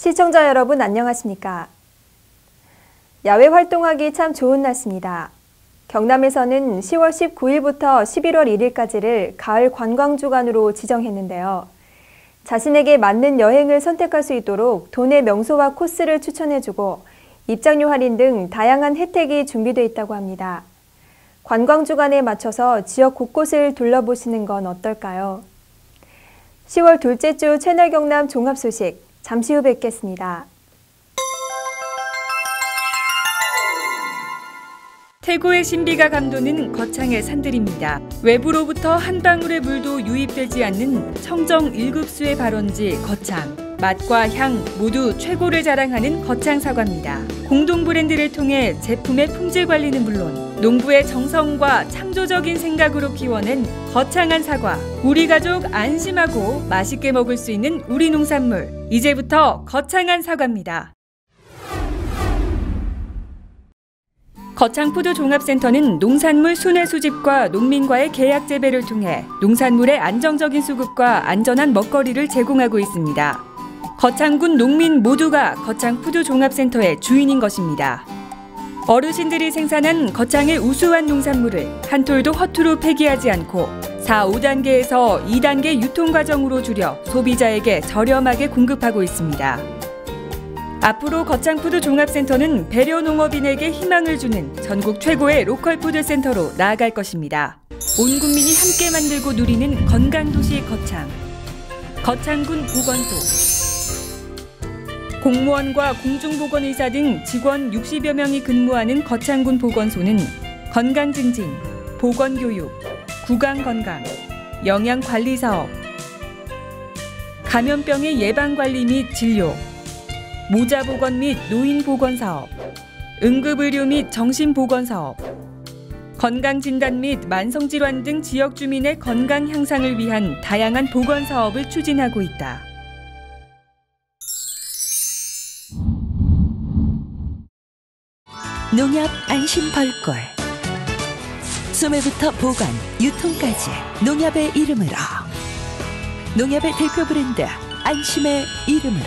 시청자 여러분 안녕하십니까? 야외 활동하기 참 좋은 날씨입니다. 경남에서는 10월 19일부터 11월 1일까지를 가을 관광주간으로 지정했는데요. 자신에게 맞는 여행을 선택할 수 있도록 도내 명소와 코스를 추천해주고 입장료 할인 등 다양한 혜택이 준비되어 있다고 합니다. 관광주간에 맞춰서 지역 곳곳을 둘러보시는 건 어떨까요? 10월 둘째 주 채널 경남 종합 소식 잠시 후 뵙겠습니다. 태고의 신비가 감도는 거창의 산들입니다. 외부로부터 한 방울의 물도 유입되지 않는 청정 1급수의 발원지 거창. 맛과 향 모두 최고를 자랑하는 거창 사과입니다. 공동 브랜드를 통해 제품의 품질 관리는 물론 농부의 정성과 창조적인 생각으로 키워낸 거창한 사과. 우리 가족 안심하고 맛있게 먹을 수 있는 우리 농산물. 이제부터 거창한 사과입니다. 거창푸드 종합센터는 농산물 순회 수집과 농민과의 계약 재배를 통해 농산물의 안정적인 수급과 안전한 먹거리를 제공하고 있습니다. 거창군 농민 모두가 거창푸드 종합센터의 주인인 것입니다. 어르신들이 생산한 거창의 우수한 농산물을 한 톨도 허투루 폐기하지 않고 4, 5단계에서 2단계 유통 과정으로 줄여 소비자에게 저렴하게 공급하고 있습니다. 앞으로 거창푸드 종합센터는 배려 농업인에게 희망을 주는 전국 최고의 로컬푸드 센터로 나아갈 것입니다. 온 국민이 함께 만들고 누리는 건강도시 거창. 거창군 보건소. 공무원과 공중보건의사 등 직원 60여 명이 근무하는 거창군 보건소는 건강증진, 보건교육, 구강건강, 영양관리사업, 감염병의 예방관리 및 진료, 모자보건 및 노인보건사업, 응급의료 및 정신보건사업, 건강진단 및 만성질환 등 지역 주민의 건강 향상을 위한 다양한 보건사업을 추진하고 있다. 농협 안심 벌꿀. 소매부터 보관, 유통까지 농협의 이름으로. 농협의 대표 브랜드 안심의 이름으로.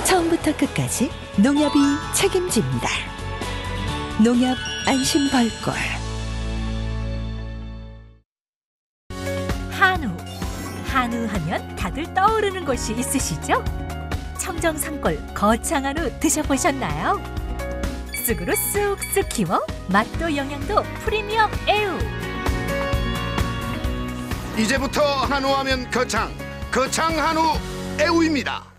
처음부터 끝까지 농협이 책임집니다. 농협 안심 벌꿀. 한우 하면 다들 떠오르는 곳이 있으시죠? 청정 산골 거창 한우 드셔보셨나요? 쑥으로 쑥쑥 키워 맛도 영양도 프리미엄 애우. 이제부터 한우하면 거창 한우 애우입니다.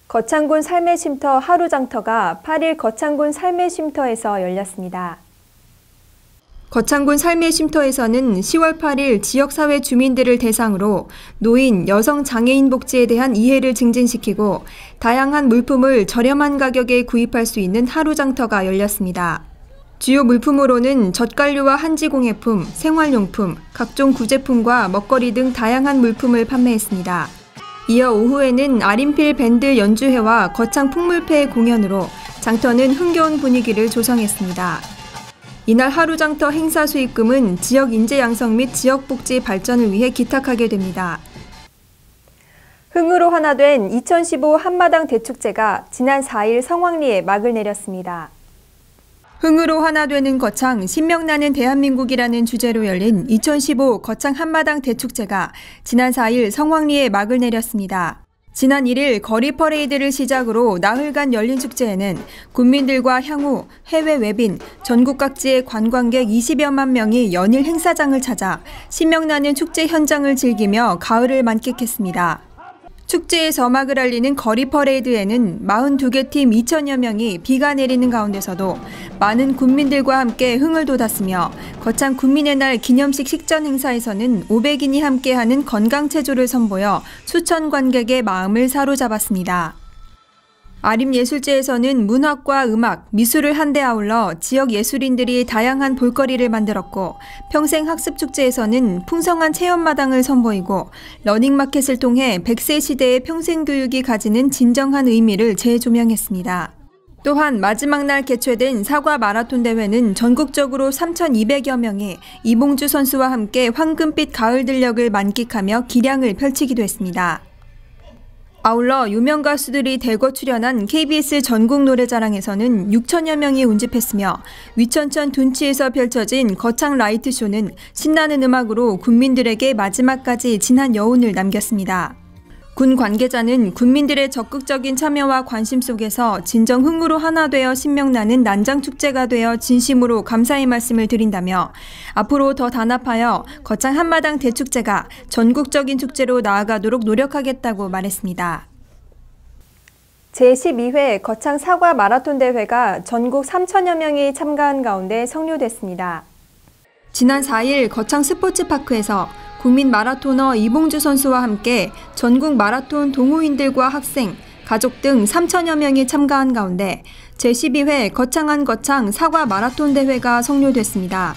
거창군 삶의 쉼터 하루장터가 8일 거창군 삶의 쉼터에서 열렸습니다. 거창군 삶의 쉼터에서는 10월 8일 지역사회 주민들을 대상으로 노인, 여성 장애인 복지에 대한 이해를 증진시키고 다양한 물품을 저렴한 가격에 구입할 수 있는 하루장터가 열렸습니다. 주요 물품으로는 젓갈류와 한지공예품, 생활용품, 각종 구제품과 먹거리 등 다양한 물품을 판매했습니다. 이어 오후에는 아림필 밴드 연주회와 거창 풍물패 공연으로 장터는 흥겨운 분위기를 조성했습니다. 이날 하루장터 행사 수익금은 지역 인재 양성 및 지역 복지 발전을 위해 기탁하게 됩니다. 흥으로 하나 된 2015 한마당 대축제가 지난 4일 성황리에 막을 내렸습니다. 흥으로 하나 되는 거창, 신명나는 대한민국이라는 주제로 열린 2015 거창 한마당 대축제가 지난 4일 성황리에 막을 내렸습니다. 지난 1일 거리 퍼레이드를 시작으로 나흘간 열린 축제에는 군민들과 향후, 해외 외빈, 전국 각지의 관광객 20여만 명이 연일 행사장을 찾아 신명나는 축제 현장을 즐기며 가을을 만끽했습니다. 축제의 서막을 알리는 거리 퍼레이드에는 42개 팀 2천여 명이 비가 내리는 가운데서도 많은 군민들과 함께 흥을 돋았으며 거창 군민의 날 기념식 식전 행사에서는 500인이 함께하는 건강체조를 선보여 수천 관객의 마음을 사로잡았습니다. 아림예술제에서는 문학과 음악, 미술을 한데 아울러 지역 예술인들이 다양한 볼거리를 만들었고, 평생학습축제에서는 풍성한 체험마당을 선보이고 러닝마켓을 통해 100세 시대의 평생교육이 가지는 진정한 의미를 재조명했습니다. 또한 마지막 날 개최된 사과 마라톤 대회는 전국적으로 3,200여 명이 이봉주 선수와 함께 황금빛 가을 들녘을 만끽하며 기량을 펼치기도 했습니다. 아울러 유명 가수들이 대거 출연한 KBS 전국 노래자랑에서는 6천여 명이 운집했으며 위천천 둔치에서 펼쳐진 거창 라이트쇼는 신나는 음악으로 국민들에게 마지막까지 진한 여운을 남겼습니다. 군 관계자는 국민들의 적극적인 참여와 관심 속에서 진정 흥으로 하나 되어 신명나는 난장축제가 되어 진심으로 감사의 말씀을 드린다며 앞으로 더 단합하여 거창 한마당 대축제가 전국적인 축제로 나아가도록 노력하겠다고 말했습니다. 제12회 거창 사과 마라톤 대회가 전국 3천여 명이 참가한 가운데 성료됐습니다. 지난 4일 거창 스포츠파크에서 국민 마라토너 이봉주 선수와 함께 전국 마라톤 동호인들과 학생, 가족 등 3천여 명이 참가한 가운데 제12회 거창한 거창 사과 마라톤 대회가 성료됐습니다.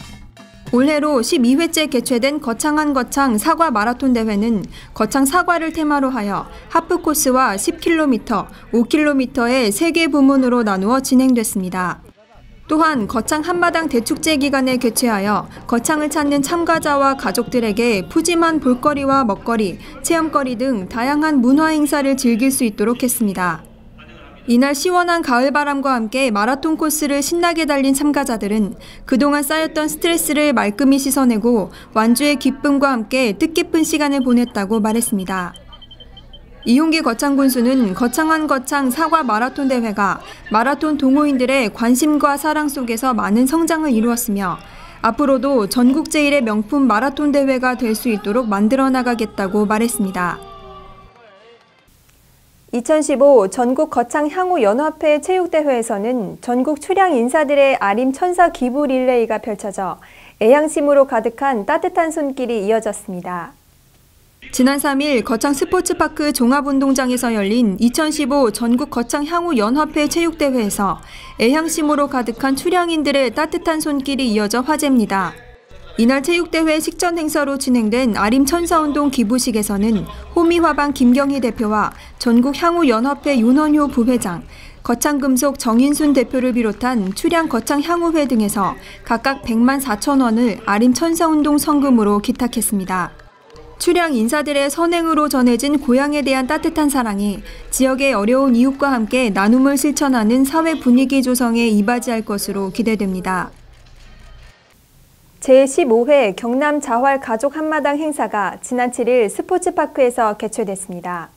올해로 12회째 개최된 거창한 거창 사과 마라톤 대회는 거창 사과를 테마로 하여 하프 코스와 10km, 5km의 3개 부문으로 나누어 진행됐습니다. 또한 거창 한마당 대축제 기간에 개최하여 거창을 찾는 참가자와 가족들에게 푸짐한 볼거리와 먹거리, 체험거리 등 다양한 문화 행사를 즐길 수 있도록 했습니다. 이날 시원한 가을바람과 함께 마라톤 코스를 신나게 달린 참가자들은 그동안 쌓였던 스트레스를 말끔히 씻어내고 완주의 기쁨과 함께 뜻깊은 시간을 보냈다고 말했습니다. 이용기 거창군수는 거창한 거창 사과 마라톤 대회가 마라톤 동호인들의 관심과 사랑 속에서 많은 성장을 이루었으며 앞으로도 전국 제1의 명품 마라톤 대회가 될 수 있도록 만들어 나가겠다고 말했습니다. 2015 전국 거창 향후 연합회 체육대회에서는 전국 출향 인사들의 아림 천사 기부 릴레이가 펼쳐져 애향심으로 가득한 따뜻한 손길이 이어졌습니다. 지난 3일 거창 스포츠파크 종합운동장에서 열린 2015 전국 거창 향후 연합회 체육대회에서 애향심으로 가득한 출향인들의 따뜻한 손길이 이어져 화제입니다. 이날 체육대회 식전 행사로 진행된 아림 천사운동 기부식에서는 호미화방 김경희 대표와 전국 향후 연합회 윤원효 부회장, 거창금속 정인순 대표를 비롯한 출향 거창 향후회 등에서 각각 100만 4천 원을 아림 천사운동 성금으로 기탁했습니다. 출향 인사들의 선행으로 전해진 고향에 대한 따뜻한 사랑이 지역의 어려운 이웃과 함께 나눔을 실천하는 사회 분위기 조성에 이바지할 것으로 기대됩니다. 제15회 경남 자활 가족 한마당 행사가 지난 7일 스포츠파크에서 개최됐습니다.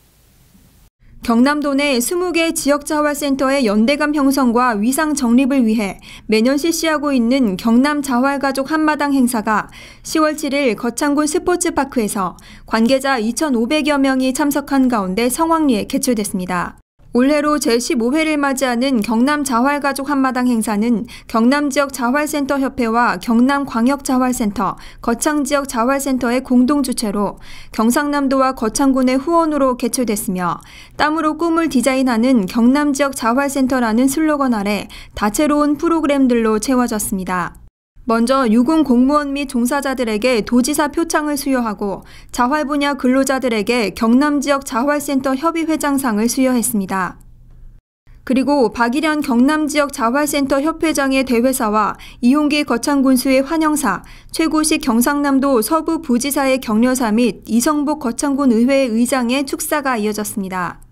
경남도 내 20개 지역자활센터의 연대감 형성과 위상 정립을 위해 매년 실시하고 있는 경남 자활가족 한마당 행사가 10월 7일 거창군 스포츠파크에서 관계자 2,500여 명이 참석한 가운데 성황리에 개최됐습니다. 올해로 제15회를 맞이하는 경남 자활가족 한마당 행사는 경남지역 자활센터 협회와 경남광역자활센터, 거창지역 자활센터의 공동주최로 경상남도와 거창군의 후원으로 개최됐으며 땀으로 꿈을 디자인하는 경남지역 자활센터라는 슬로건 아래 다채로운 프로그램들로 채워졌습니다. 먼저 유공 공무원 및 종사자들에게 도지사 표창을 수여하고 자활 분야 근로자들에게 경남지역 자활센터 협의회장상을 수여했습니다. 그리고 박일현 경남지역 자활센터 협회장의 대회사와 이용기 거창군수의 환영사, 최고식 경상남도 서부 부지사의 격려사 및 이성복 거창군 의회 의장의 축사가 이어졌습니다.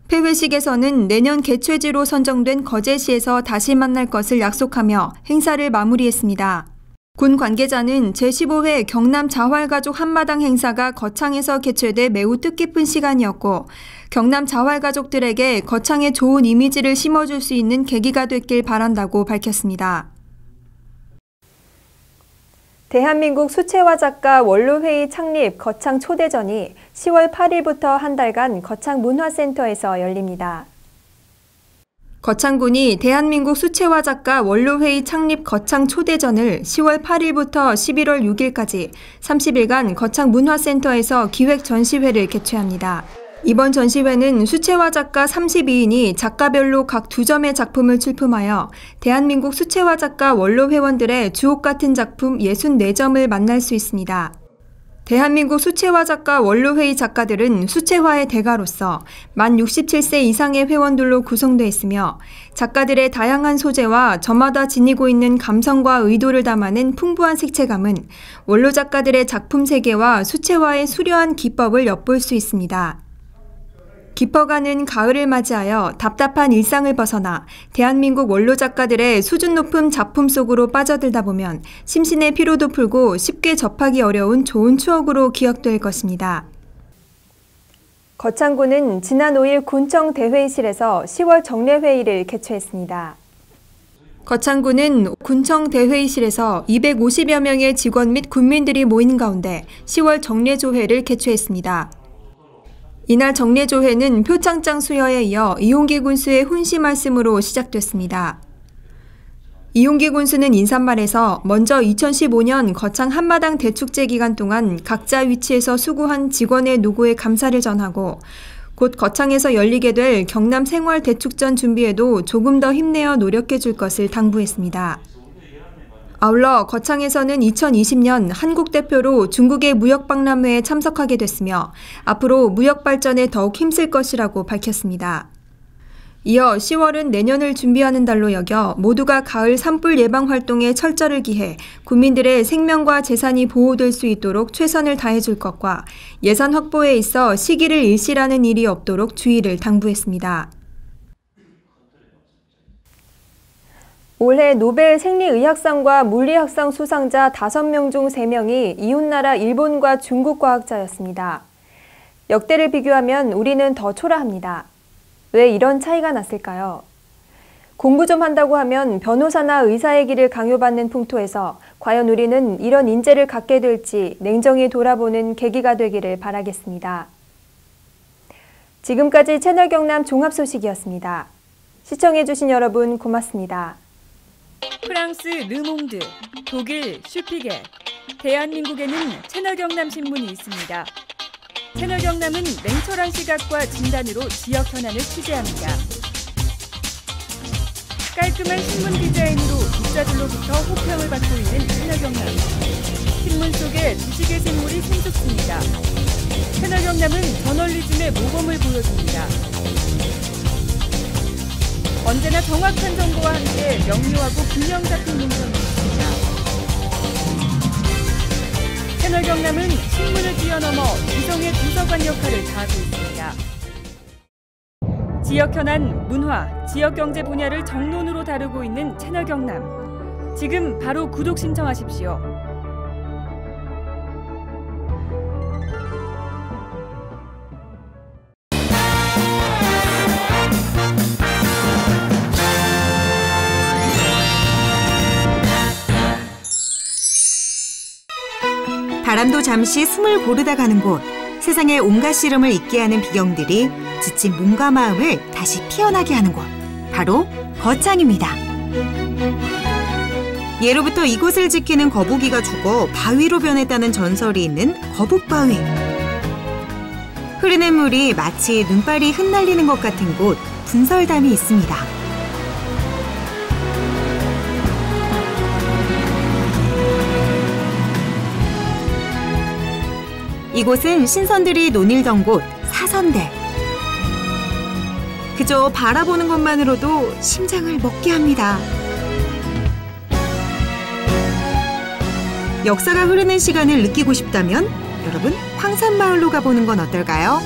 폐회식에서는 내년 개최지로 선정된 거제시에서 다시 만날 것을 약속하며 행사를 마무리했습니다. 군 관계자는 제15회 경남 자활가족 한마당 행사가 거창에서 개최돼 매우 뜻깊은 시간이었고 경남 자활가족들에게 거창에 좋은 이미지를 심어줄 수 있는 계기가 됐길 바란다고 밝혔습니다. 대한민국 수채화 작가 원로회의 창립 거창 초대전이 10월 8일부터 한 달간 거창 문화센터에서 열립니다. 거창군이 대한민국 수채화 작가 원로회의 창립 거창 초대전을 10월 8일부터 11월 6일까지 30일간 거창 문화센터에서 기획 전시회를 개최합니다. 이번 전시회는 수채화 작가 32인이 작가별로 각 2점의 작품을 출품하여 대한민국 수채화 작가 원로 회원들의 주옥 같은 작품 64점을 만날 수 있습니다. 대한민국 수채화 작가 원로회의 작가들은 수채화의 대가로서 만 67세 이상의 회원들로 구성되어 있으며 작가들의 다양한 소재와 저마다 지니고 있는 감성과 의도를 담아낸 풍부한 색채감은 원로 작가들의 작품 세계와 수채화의 수려한 기법을 엿볼 수 있습니다. 깊어가는 가을을 맞이하여 답답한 일상을 벗어나 대한민국 원로 작가들의 수준 높은 작품 속으로 빠져들다 보면 심신의 피로도 풀고 쉽게 접하기 어려운 좋은 추억으로 기억될 것입니다. 거창군은 지난 5일 군청 대회의실에서 10월 정례회의를 개최했습니다. 거창군은 군청 대회의실에서 250여 명의 직원 및 군민들이 모인 가운데 10월 정례조회를 개최했습니다. 이날 정례조회는 표창장 수여에 이어 이용기 군수의 훈시 말씀으로 시작됐습니다. 이용기 군수는 인사말에서 먼저 2015년 거창 한마당 대축제 기간 동안 각자 위치에서 수고한 직원의 노고에 감사를 전하고 곧 거창에서 열리게 될 경남 생활 대축전 준비에도 조금 더 힘내어 노력해 줄 것을 당부했습니다. 아울러 거창에서는 2020년 한국 대표로 중국의 무역박람회에 참석하게 됐으며 앞으로 무역 발전에 더욱 힘쓸 것이라고 밝혔습니다. 이어 10월은 내년을 준비하는 달로 여겨 모두가 가을 산불 예방 활동에 철저를 기해 국민들의 생명과 재산이 보호될 수 있도록 최선을 다해줄 것과 예산 확보에 있어 시기를 일실하는 일이 없도록 주의를 당부했습니다. 올해 노벨 생리의학상과 물리학상 수상자 5명 중 3명이 이웃나라 일본과 중국 과학자였습니다. 역대를 비교하면 우리는 더 초라합니다. 왜 이런 차이가 났을까요? 공부 좀 한다고 하면 변호사나 의사의 길을 강요받는 풍토에서 과연 우리는 이런 인재를 갖게 될지 냉정히 돌아보는 계기가 되기를 바라겠습니다. 지금까지 채널 경남 종합소식이었습니다. 시청해주신 여러분 고맙습니다. 프랑스 르몽드, 독일 슈피겔, 대한민국에는 채널 경남 신문이 있습니다. 채널 경남은 냉철한 시각과 진단으로 지역 현안을 취재합니다. 깔끔한 신문 디자인으로 독자들로부터 호평을 받고 있는 채널 경남. 신문 속에 지식의 생물이 생숙습니다. 채널 경남은 저널리즘의 모범을 보여줍니다. 언제나 정확한 정보와 함께 명료하고 균형 잡힌 논평이 있습니다. 채널 경남은 신문을 뛰어넘어 이성의 도서관 역할을 다하고 있습니다. 지역 현안, 문화, 지역 경제 분야를 정론으로 다루고 있는 채널 경남. 지금 바로 구독 신청하십시오. 바람도 잠시 숨을 고르다 가는 곳, 세상의 온갖 시름을 잊게 하는 비경들이 지친 몸과 마음을 다시 피어나게 하는 곳, 바로 거창입니다. 예로부터 이곳을 지키는 거북이가 죽어 바위로 변했다는 전설이 있는 거북바위. 흐르는 물이 마치 눈발이 흩날리는 것 같은 곳, 분설담이 있습니다. 이곳은 신선들이 논일던 곳, 사선대. 그저 바라보는 것만으로도 심장을 먹게 합니다. 역사가 흐르는 시간을 느끼고 싶다면 여러분, 황산마을로 가보는 건 어떨까요?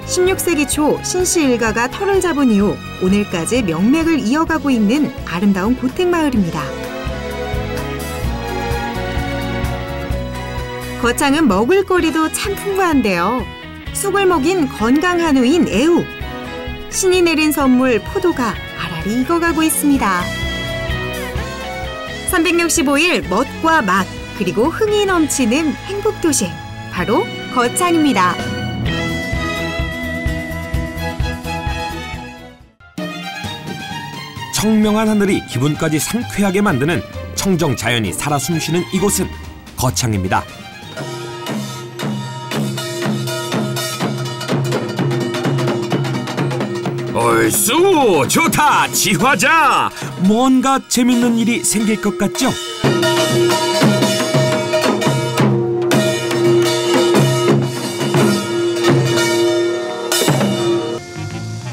16세기 초 신씨 일가가 터를 잡은 이후 오늘까지 명맥을 이어가고 있는 아름다운 고택마을입니다. 거창은 먹을거리도 참 풍부한데요. 쑥을 먹인 건강 한우인 애우. 신이 내린 선물 포도가 알알이 익어가고 있습니다. 365일 멋과 맛, 그리고 흥이 넘치는 행복도시. 바로 거창입니다. 청명한 하늘이 기분까지 상쾌하게 만드는 청정 자연이 살아 숨쉬는 이곳은 거창입니다. 얼쑤 좋다 지화자. 뭔가 재밌는 일이 생길 것 같죠?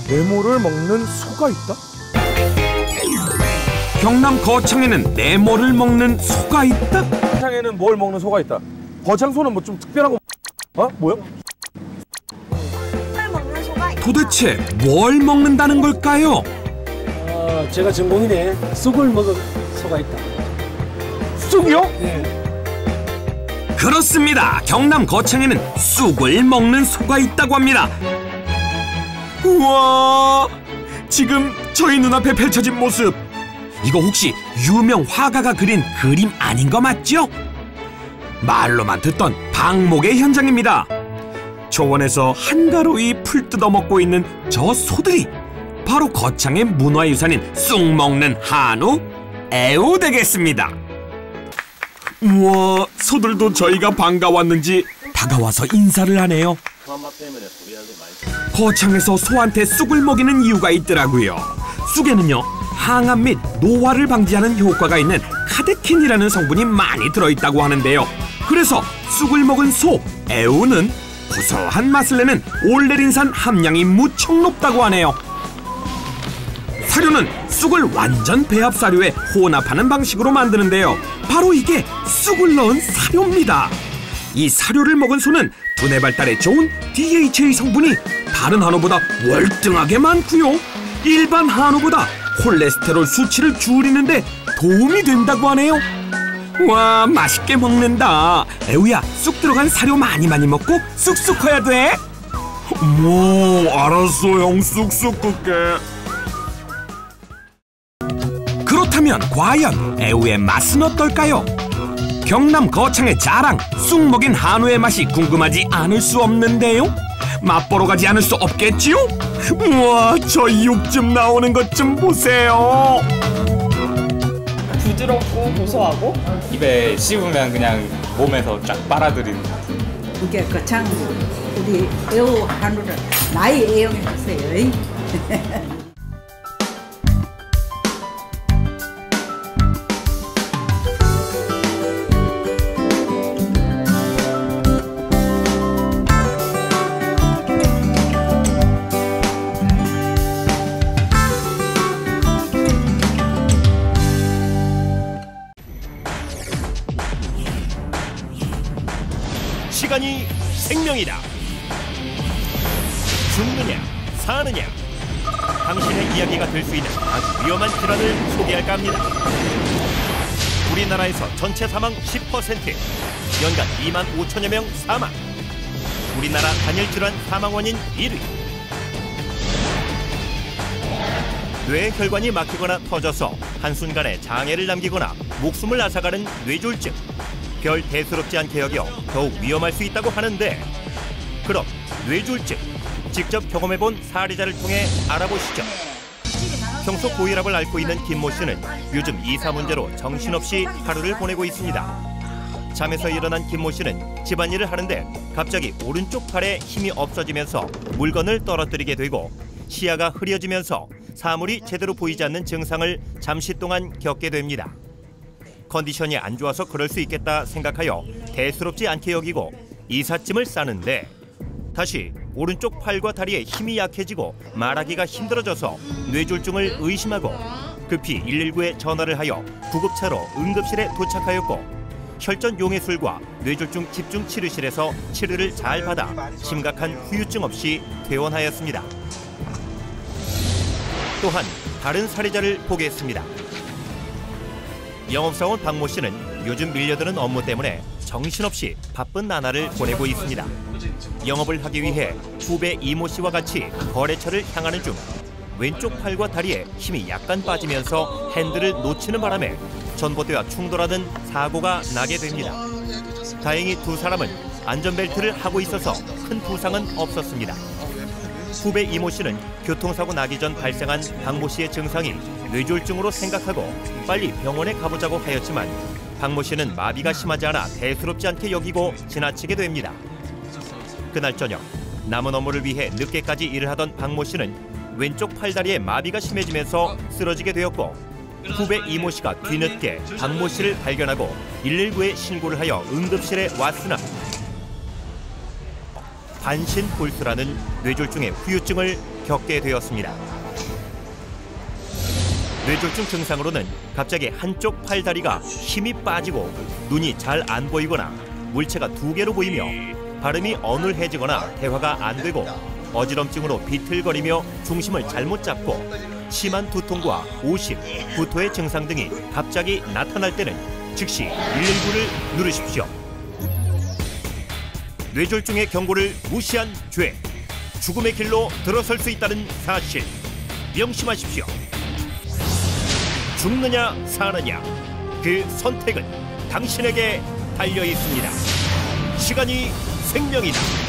네모를 먹는 소가 있다? 경남 거창에는 네모를 먹는 소가 있다? 거창에는 뭘 먹는 소가 있다. 거창소는 뭐 좀 특별한 거 뭐야? 도대체 뭘 먹는다는 걸까요? 제가 전공이네. 쑥을 먹은 소가 있다. 쑥이요? 네. 그렇습니다. 경남 거창에는 쑥을 먹는 소가 있다고 합니다. 우와, 지금 저희 눈앞에 펼쳐진 모습, 이거 혹시 유명 화가가 그린 그림 아닌 거 맞죠? 말로만 듣던 방목의 현장입니다. 초원에서 한가로이 풀 뜯어먹고 있는 저 소들이 바로 거창의 문화유산인 쑥 먹는 한우 애우 되겠습니다. 우와, 소들도 저희가 반가웠는지 다가와서 인사를 하네요. 거창에서 소한테 쑥을 먹이는 이유가 있더라고요. 쑥에는요, 항암 및 노화를 방지하는 효과가 있는 카테킨이라는 성분이 많이 들어있다고 하는데요. 그래서 쑥을 먹은 소 애우는 고소한 맛을 내는 올레린산 함량이 무척 높다고 하네요. 사료는 쑥을 완전 배합 사료에 혼합하는 방식으로 만드는데요. 바로 이게 쑥을 넣은 사료입니다. 이 사료를 먹은 소는 두뇌 발달에 좋은 DHA 성분이 다른 한우보다 월등하게 많고요. 일반 한우보다 콜레스테롤 수치를 줄이는데 도움이 된다고 하네요. 와, 맛있게 먹는다. 애우야, 쑥 들어간 사료 많이 먹고 쑥쑥 커야 돼. 뭐 알았어 형, 쑥쑥 끓게. 그렇다면 과연 애우의 맛은 어떨까요? 경남 거창의 자랑, 쑥 먹인 한우의 맛이 궁금하지 않을 수 없는데요. 맛보러 가지 않을 수 없겠지요? 우와, 저 육 좀 나오는 것 좀 보세요. 부드럽고 고소하고 입에 씹으면 그냥 몸에서 쫙 빨아들이는. 이게 거창 우리 애우 한우를 많이 애용해 주세요. 시간이 생명이다. 죽느냐 사느냐, 당신의 이야기가 될 수 있는 아주 위험한 질환을 소개할까 합니다. 우리나라에서 전체 사망 10%, 연간 2만 5천여 명 사망. 우리나라 단일 질환 사망 원인 1위. 뇌혈관이 막히거나 터져서 한순간에 장애를 남기거나 목숨을 앗아가는 뇌졸중. 별 대수롭지 않게 여겨 더욱 위험할 수 있다고 하는데, 그럼 뇌졸중 직접 경험해본 사례자를 통해 알아보시죠. 평소 고혈압을 앓고 있는 김모 씨는 요즘 이사 문제로 정신없이 하루를 보내고 있습니다. 잠에서 일어난 김모 씨는 집안일을 하는데 갑자기 오른쪽 팔에 힘이 없어지면서 물건을 떨어뜨리게 되고 시야가 흐려지면서 사물이 제대로 보이지 않는 증상을 잠시 동안 겪게 됩니다. 컨디션이 안 좋아서 그럴 수 있겠다 생각하여 대수롭지 않게 여기고 이삿짐을 싸는데, 다시 오른쪽 팔과 다리에 힘이 약해지고 말하기가 힘들어져서 뇌졸중을 의심하고 급히 119에 전화를 하여 구급차로 응급실에 도착하였고, 혈전 용해술과 뇌졸중 집중치료실에서 치료를 잘 받아 심각한 후유증 없이 퇴원하였습니다. 또한 다른 사례자를 보겠습니다. 영업사원 박모 씨는 요즘 밀려드는 업무 때문에 정신없이 바쁜 나날을 보내고 있습니다. 영업을 하기 위해 후배 이모 씨와 같이 거래처를 향하는 중 왼쪽 팔과 다리에 힘이 약간 빠지면서 핸들을 놓치는 바람에 전봇대와 충돌하는 사고가 나게 됩니다. 다행히 두 사람은 안전벨트를 하고 있어서 큰 부상은 없었습니다. 후배 이모 씨는 교통사고 나기 전 발생한 박모 씨의 증상이 뇌졸중으로 생각하고 빨리 병원에 가보자고 하였지만 박모 씨는 마비가 심하지 않아 대수롭지 않게 여기고 지나치게 됩니다. 그날 저녁 남은 업무를 위해 늦게까지 일을 하던 박모 씨는 왼쪽 팔다리에 마비가 심해지면서 쓰러지게 되었고 후배 이모 씨가 뒤늦게 박모 씨를 발견하고 119에 신고를 하여 응급실에 왔으나 반신볼수라는 뇌졸중의 후유증을 겪게 되었습니다. 뇌졸중 증상으로는 갑자기 한쪽 팔다리가 힘이 빠지고 눈이 잘 안 보이거나 물체가 2개로 보이며 발음이 어눌해지거나 대화가 안 되고 어지럼증으로 비틀거리며 중심을 잘못 잡고 심한 두통과 오심, 구토의 증상 등이 갑자기 나타날 때는 즉시 119를 누르십시오. 뇌졸중의 경고를 무시한 죄, 죽음의 길로 들어설 수 있다는 사실 명심하십시오. 죽느냐 사느냐, 그 선택은 당신에게 달려 있습니다. 시간이 생명이다.